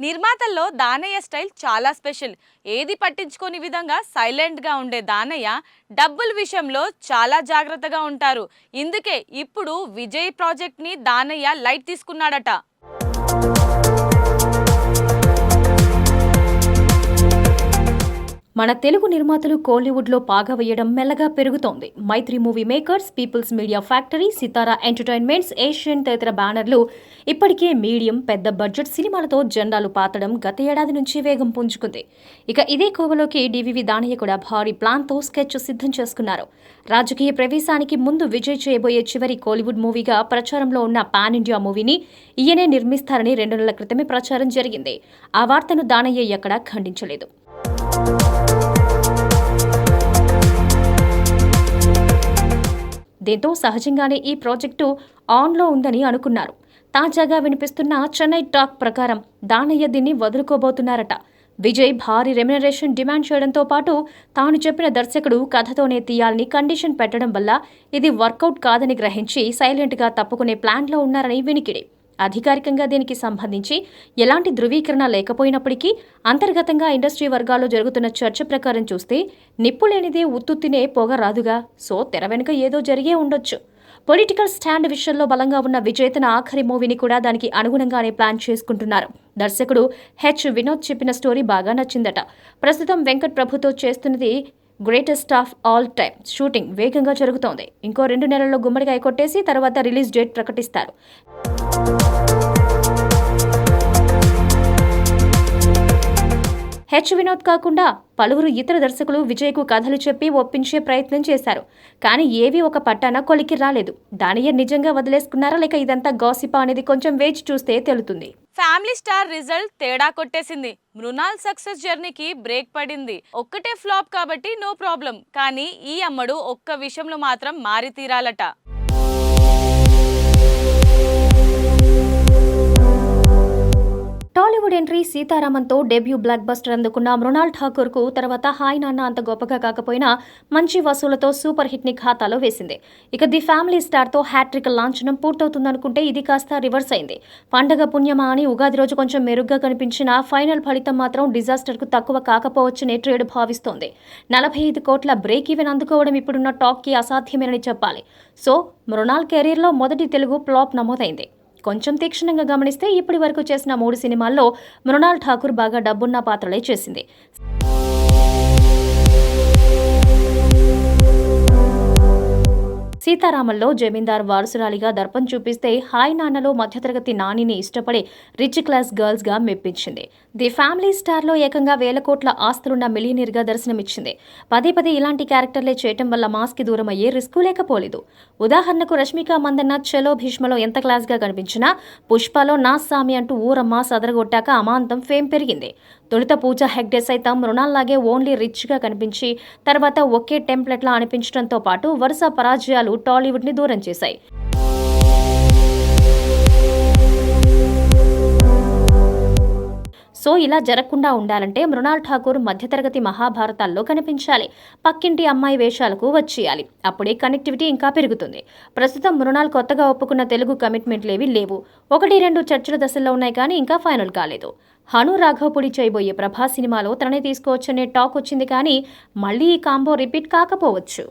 నిర్మాతల్లో Danayya style చాలా special. ఏది పట్టించుకోని విధంగా సైలెంట్గా ఉండే దానయ్య డబ్బుల విషయంలో చాలా జాగ్రత్తగా ఉంటారు. ఇందుకే ఇప్పుడు విజయ్ ప్రాజెక్ట్ని దానయ్య లైట్ తీసుకున్నాడట. మన తెలుగు నిర్మాతలు కోలీవుడ్లో పాగా వేయడం మెల్లగా పెరుగుతోంది. Mythri movie makers, people's media factory, Sithara entertainments, Asian తదితర బ్యానర్లు ఇప్పటికే మీడియం, పెద్ద బడ్జెట్ సినిమాలతో జెండాలు పాతడం గత ఏడాది నుంచి వేగం పుంజుకుంది. ఇక ఇదే కోవలోకి డివివి దానయ్య కూడా భారీ ప్లాన్తో స్కెచ్ సిద్ధం చేసుకున్నారు. రాజకీయ ప్రవేశానికి ముందు విజయ్ చేయబోయే చివరి కోలీవుడ్ మూవీగా ప్రచారంలో ఉన్న పాన్ ఇండియా మూవీని ఈయనే నిర్మిస్తారని 2 నెలల క్రితమే ప్రచారం జరిగింది. ఆ వార్తను దానయ్య ఎక్కడా ఖండించలేదు. దీంతో సహజంగానే ఈ ప్రాజెక్టు ఆన్లో ఉందని అనుకున్నారు. తాజాగా వినిపిస్తున్న చెన్నై టాక్ ప్రకారం దానయ్య దీన్ని వదులుకోబోతున్నారట. విజయ్ భారీ రెమ్యునరేషన్ డిమాండ్ చేయడంతో పాటు తాను చెప్పిన దర్శకుడు కథతోనే తీయాలని కండిషన్ పెట్టడం వల్ల ఇది వర్కౌట్ కాదని గ్రహించి సైలెంట్గా తప్పుకునే ప్లాన్లో ఉన్నారని వినికిడి. అధికారికంగా దీనికి సంబంధించి ఎలాంటి ధృవీకరణ లేకపోయినప్పటికీ అంతర్గతంగా ఇండస్ట్రీ వర్గాల్లో జరుగుతున్న చర్చ ప్రకారం చూస్తే నిప్పు లేనిదే ఉత్తుత్తినే పొగ రాదుగా. సో తెర వెనుక ఏదో జరిగే ఉండొచ్చు. పొలిటికల్ స్టాండ్ విషయంలో బలంగా ఉన్న విజయ్ తన ఆఖరి మూవీని కూడా దానికి అనుగుణంగానే ప్లాన్ చేసుకుంటున్నారు. దర్శకుడు వినోద్ చెప్పిన స్టోరీ బాగా నచ్చిందట. ప్రస్తుతం వెంకట్ ప్రభుతో చేస్తున్నది greatest of all time. Shooting వేగంగా జరుగుతోంది. ఇంకో 2 నెలల్లో గుమ్మడికాయ కొట్టేసి తర్వాత రిలీజ్ డేట్ ప్రకటిస్తారు. వినోద్ కాకుండా పలువురు ఇతర దర్శకులు విజయ్కు కథలు చెప్పి ఒప్పించే ప్రయత్నం చేశారు. కానీ ఏవి ఒక పట్టాన కొలికి రాలేదు. దానయ్య నిజంగా వదిలేసుకున్నారా లేక ఇదంతా గాసిపా అనేది కొంచెం వేచి చూస్తే తెలుస్తుంది. ఫ్యామిలీ స్టార్ రిజల్ట్ తేడా కొట్టేసింది. మృణాల్ సక్సెస్ జర్నీకి బ్రేక్ పడింది. ఒక్కటే ఫ్లాప్ కాబట్టి నో ప్రాబ్లం. కానీ ఈ అమ్మడు ఒక్క విషయంలో మాత్రం మారి తీరాలట. టాలీవుడ్ ఎంట్రీ సీతారామన్తో డెబ్యూ బ్లాక్ బస్టర్ అందుకున్న మృణాల్ ఠాకూర్కు తర్వాత హాయ్ నాన్న అంత గొప్పగా కాకపోయినా మంచి వసూలతో సూపర్ హిట్ ని ఖాతాలో వేసింది. ఇక ది ఫ్యామిలీ స్టార్తో హ్యాట్రిక్ లాంఛనం పూర్తవుతుందనుకుంటే ఇది కాస్త రివర్స్ అయింది. పండగ పుణ్యమా అని ఉగాది రోజు కొంచెం మెరుగ్గా కనిపించిన ఫైనల్ ఫలితం మాత్రం డిజాస్టర్కు తక్కువ కాకపోవచ్చని ట్రేడ్ భావిస్తోంది. 45 కోట్ల బ్రేక్ ఈవెన్ అందుకోవడం ఇప్పుడున్న టాక్కి అసాధ్యమేనని చెప్పాలి. సో మృణాల్ కెరీర్లో మొదటి తెలుగు ఫ్లాప్ నమోదైంది. కొంచెం తీక్షణంగా గమనిస్తే ఇప్పటి వరకు చేసిన 3 సినిమాల్లో మృణాల్ ఠాకూర్ బాగా డబ్బున్న పాత్రలే చేసింది. సీతారామంలో జమీందార్ వారసురాలిగా దర్పం చూపిస్తే హాయ్ నాన్నలో మధ్యతరగతి నానిని ఇష్టపడే రిచ్ క్లాస్ గర్ల్స్ గా మెప్పించింది. ది ఫ్యామిలీ స్టార్ లో ఏకంగా 1000 కోట్ల ఆస్తులున్న మిలియనీర్ గా దర్శనమిచ్చింది. పదే ఇలాంటి క్యారెక్టర్లే చేయటం వల్ల మాస్ కి దూరం అయ్యే రిస్కు లేకపోలేదు. ఉదాహరణకు రష్మిక మందన్న చలో భీష్మలో ఎంత క్లాస్ గా కనిపించినా పుష్పలో నా సామి అంటూ ఊరమ్మ సదరగొట్టాక అమాంతం ఫేమ్ పెరిగింది. తొలుత పూజా హెగ్డే సైతం మృణాల్ లాగే ఓన్లీ రిచ్ గా కనిపించి తర్వాత ఒకే టెంప్లెట్ లా అనిపించడంతో పాటు వరుస పరాజయాలు టాలీవుడ్ ని దూరం చేశాయి. సో ఇలా జరగకుండా ఉండాలంటే మృణాల్ ఠాకూర్ మధ్యతరగతి మహాభారతాల్లో కనిపించాలి. పక్కింటి అమ్మాయి వేషాలకు వచ్చేయాలి. అప్పుడే కనెక్టివిటీ ఇంకా పెరుగుతుంది. ప్రస్తుతం మృణాల్ కొత్తగా ఒప్పుకున్న తెలుగు కమిట్మెంట్లేవి లేవు. 1-2 చర్చల దశల్లో ఉన్నాయి కానీ ఇంకా ఫైనల్ కాలేదు. హను రాఘవపుడి చేయబోయే ప్రభాస్ సినిమాలో తననే తీసుకోవచ్చనే టాక్ వచ్చింది కానీ మళ్లీ ఈ కాంబో రిపీట్ కాకపోవచ్చు.